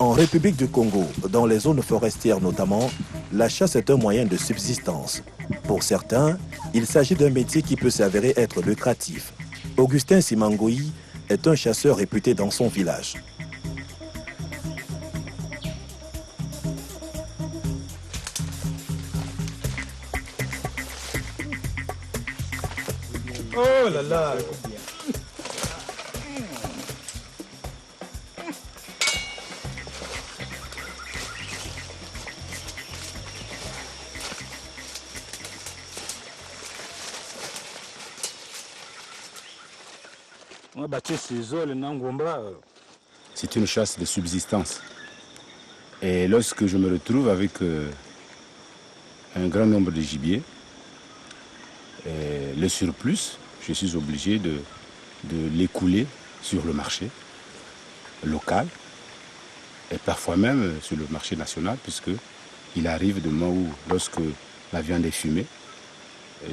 En République du Congo, dans les zones forestières notamment, la chasse est un moyen de subsistance. Pour certains, il s'agit d'un métier qui peut s'avérer être lucratif. Augustin Simangoyi est un chasseur réputé dans son village. Oh là là! C'est une chasse de subsistance. Et lorsque je me retrouve avec un grand nombre de gibier, le surplus, je suis obligé de l'écouler sur le marché local et parfois même sur le marché national, puisqu'il arrive de moment où, lorsque la viande est fumée,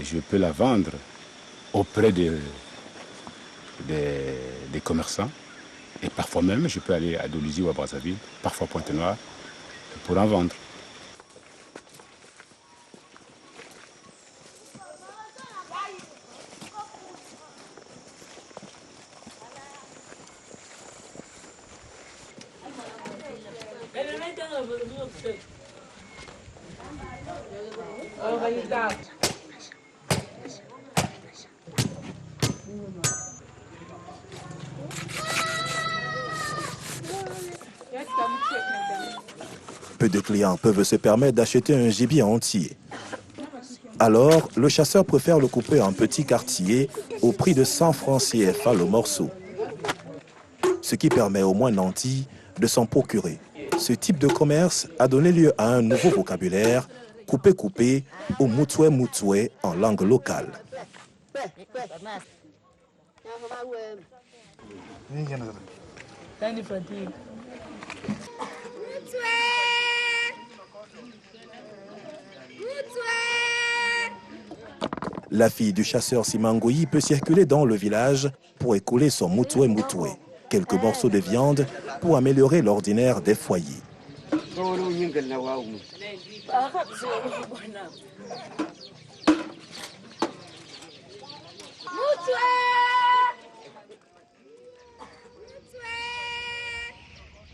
je peux la vendre auprès des commerçants. Et parfois même, je peux aller à Dolisie ou à Brazzaville, parfois Pointe-Noire, pour en vendre. Peu de clients peuvent se permettre d'acheter un gibier entier. Alors, le chasseur préfère le couper en petits quartiers au prix de 100 francs CFA le morceau. Ce qui permet au moins nantis de s'en procurer. Ce type de commerce a donné lieu à un nouveau vocabulaire, coupé-coupé ou moutoué-moutoué en langue locale. La fille du chasseur Simangoyi peut circuler dans le village pour écouler son moutoué-moutoué. Quelques morceaux de viande pour améliorer l'ordinaire des foyers.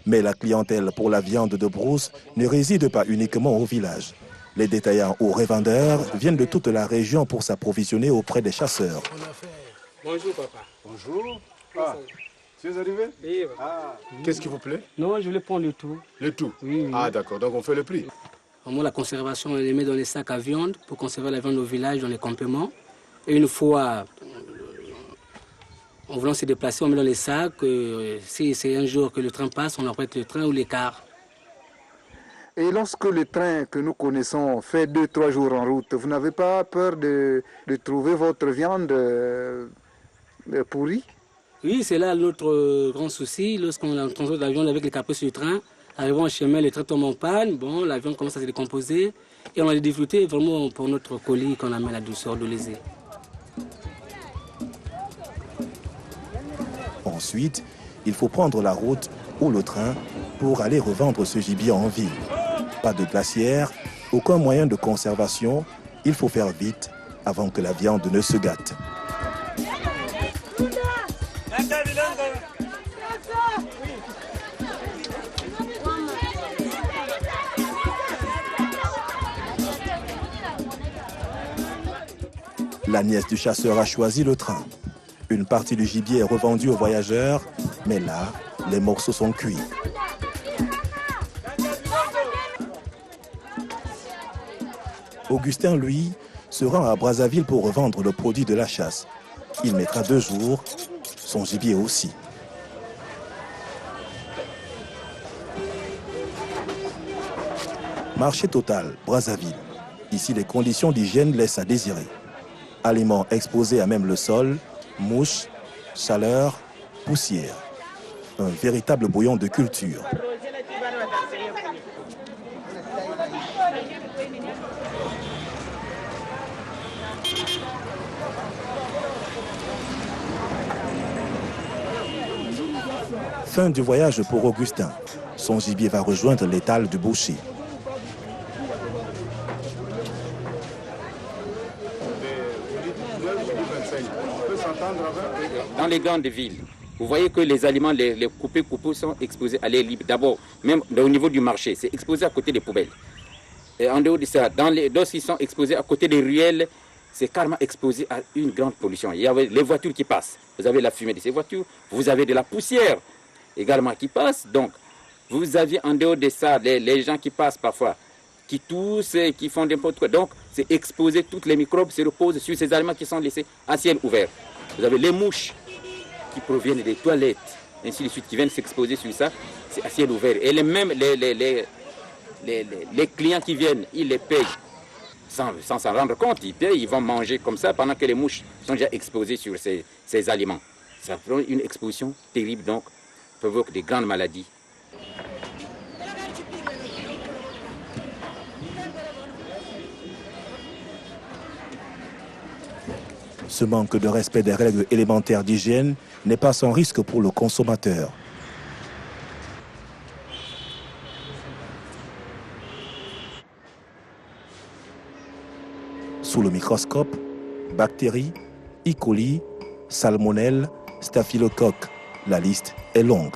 Mais la clientèle pour la viande de brousse ne réside pas uniquement au village. Les détaillants ou revendeurs viennent de toute la région pour s'approvisionner auprès des chasseurs. Bonjour papa. Bonjour. Ah, tu es arrivé? Oui. Ah. Qu'est-ce qui vous plaît? Non, je voulais prendre le tout. Le tout? Oui. Ah d'accord, donc on fait le prix. Vraiment, la conservation, on les met dans les sacs à viande pour conserver la viande au village, dans les campements. Et une fois, en voulant se déplacer, on met dans les sacs. Si c'est un jour que le train passe, on arrête le train ou les cars. Et lorsque le train que nous connaissons fait 2-3 jours en route, vous n'avez pas peur de trouver votre viande pourrie? Oui, c'est là notre grand souci. Lorsqu'on transporte la viande avec les caprices du train, arrivant en chemin, le train tombe en panne, bon, la viande commence à se décomposer. Et on a des difficultés vraiment pour notre colis qu'on amène à douceur de l'Élysée. Ensuite, il faut prendre la route ou le train pour aller revendre ce gibier en ville. Pas de glacière, aucun moyen de conservation. Il faut faire vite avant que la viande ne se gâte. La nièce du chasseur a choisi le train. Une partie du gibier est revendue aux voyageurs, mais là, les morceaux sont cuits. Augustin, lui, se rend à Brazzaville pour revendre le produit de la chasse. Il mettra 2 jours, son gibier aussi. Marché total, Brazzaville. Ici, les conditions d'hygiène laissent à désirer. Aliments exposés à même le sol, mouches, chaleur, poussière. Un véritable bouillon de culture. Fin du voyage pour Augustin. son gibier va rejoindre l'étal du boucher. Dans les grandes villes, vous voyez que les aliments, les coupés sont exposés à l'air libre. D'abord, même au niveau du marché, c'est exposé à côté des poubelles. Et en dehors de ça, lorsqu'ils sont exposés à côté des ruelles, c'est carrément exposé à une grande pollution. Il y a les voitures qui passent, vous avez la fumée de ces voitures, vous avez de la poussière également qui passe. Donc, vous avez en dehors de ça, les gens qui passent parfois, qui toussent, qui font n'importe quoi. Donc, c'est exposé, toutes les microbes se reposent sur ces aliments qui sont laissés à ciel ouvert. Vous avez les mouches qui proviennent des toilettes, ainsi de suite, qui viennent s'exposer sur ça, c'est à ciel ouvert. Et les clients qui viennent, ils les payent sans s'en rendre compte. Ils payent, ils vont manger comme ça pendant que les mouches sont déjà exposées sur ces aliments. Ça prend une exposition terrible, donc provoque des grandes maladies. Ce manque de respect des règles élémentaires d'hygiène n'est pas sans risque pour le consommateur. Sous le microscope, bactéries, E. coli, salmonelle, staphylocoque, la liste est longue.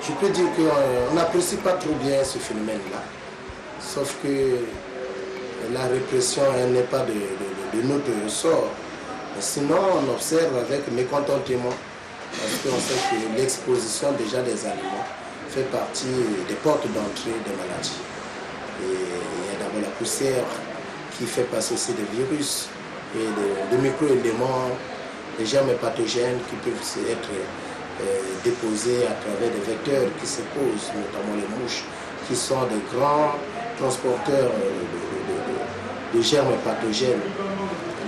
Je peux dire qu'on n'apprécie pas trop bien ce phénomène-là, sauf que la répression n'est pas de notre ressort. Mais sinon, on observe avec mécontentement, parce qu'on sait que l'exposition déjà des aliments fait partie des portes d'entrée des maladies. Et il y a d'abord la poussière qui fait passer aussi des virus et des micro-éléments, des germes pathogènes qui peuvent être déposés à travers des vecteurs qui se posent, notamment les mouches, qui sont des grands transporteurs de germes pathogènes.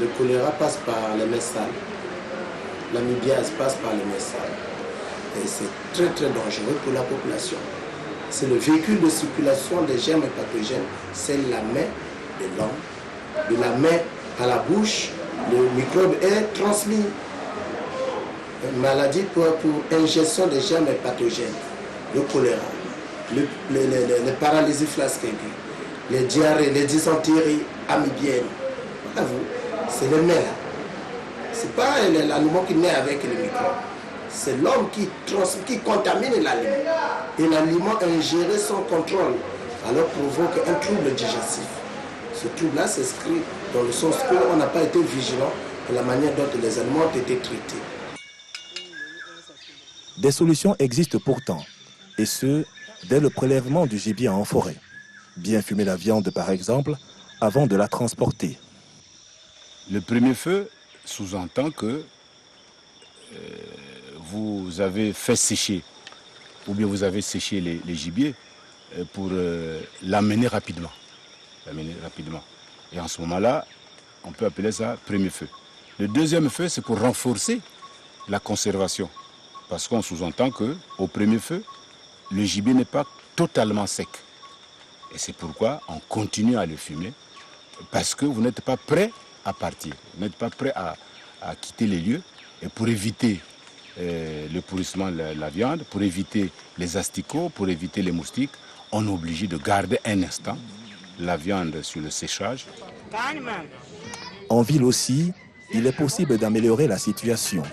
Le choléra passe par les mains sales, l'amibiase passe par les mains sales. Et c'est très très dangereux pour la population. C'est le véhicule de circulation des germes pathogènes, c'est la main de l'homme. De la main à la bouche, le microbe est transmis. Une maladie pour ingestion des germes pathogènes, le choléra, les paralysies flasques aiguës, les diarrhées, les dysenteries amibiennes. C'est le main. Ce n'est pas l'aliment qui naît avec le microbe. C'est l'homme qui contamine l'aliment. Et l'aliment ingéré sans contrôle, alors provoque un trouble digestif. Ce trouble-là s'inscrit dans le sens qu'on n'a pas été vigilant de la manière dont les aliments ont été traités. Des solutions existent pourtant, et ce, dès le prélèvement du gibier en forêt. Bien fumer la viande, par exemple, avant de la transporter. Le premier feu sous-entend que vous avez fait sécher, ou bien vous avez séché les gibiers pour l'amener rapidement. Et en ce moment-là, on peut appeler ça premier feu. Le deuxième feu, c'est pour renforcer la conservation. Parce qu'on sous-entend qu'au premier feu, le gibier n'est pas totalement sec. Et c'est pourquoi on continue à le fumer, parce que vous n'êtes pas prêt à partir, vous n'êtes pas prêt à quitter les lieux. Et pour éviter le pourrissement de la viande, pour éviter les asticots, pour éviter les moustiques, on est obligé de garder un instant la viande sur le séchage. En ville aussi, il est possible d'améliorer la situation.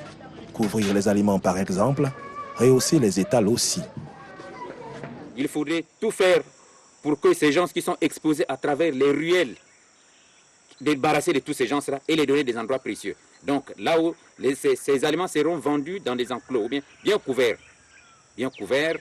Couvrir les aliments par exemple, rehausser les étals aussi. Il faudrait tout faire pour que ces gens qui sont exposés à travers les ruelles, débarrasser de tous ces gens-là et les donner des endroits précieux. Donc là où ces aliments seront vendus dans des enclos, ou bien couverts. Bien couverts,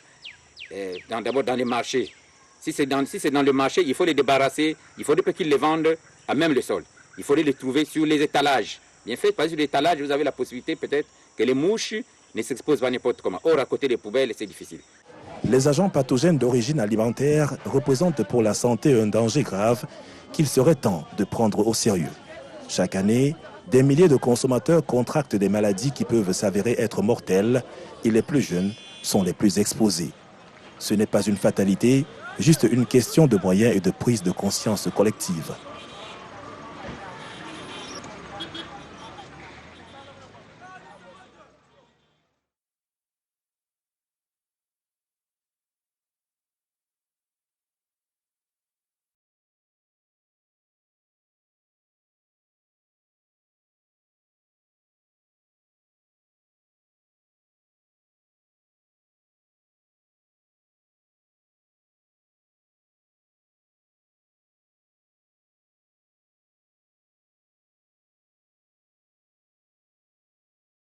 d'abord dans les marchés. Si c'est dans le marché, il faut les débarrasser, il faudrait pas qu'ils les vendent à même le sol. Il faudrait les trouver sur les étalages. Bien fait, parce que sur l'étalage, vous avez la possibilité peut-être que les mouches ne s'exposent pas n'importe comment. Or, à côté des poubelles, c'est difficile. Les agents pathogènes d'origine alimentaire représentent pour la santé un danger grave qu'il serait temps de prendre au sérieux. Chaque année, des milliers de consommateurs contractent des maladies qui peuvent s'avérer être mortelles et les plus jeunes sont les plus exposés. Ce n'est pas une fatalité, juste une question de moyens et de prise de conscience collective.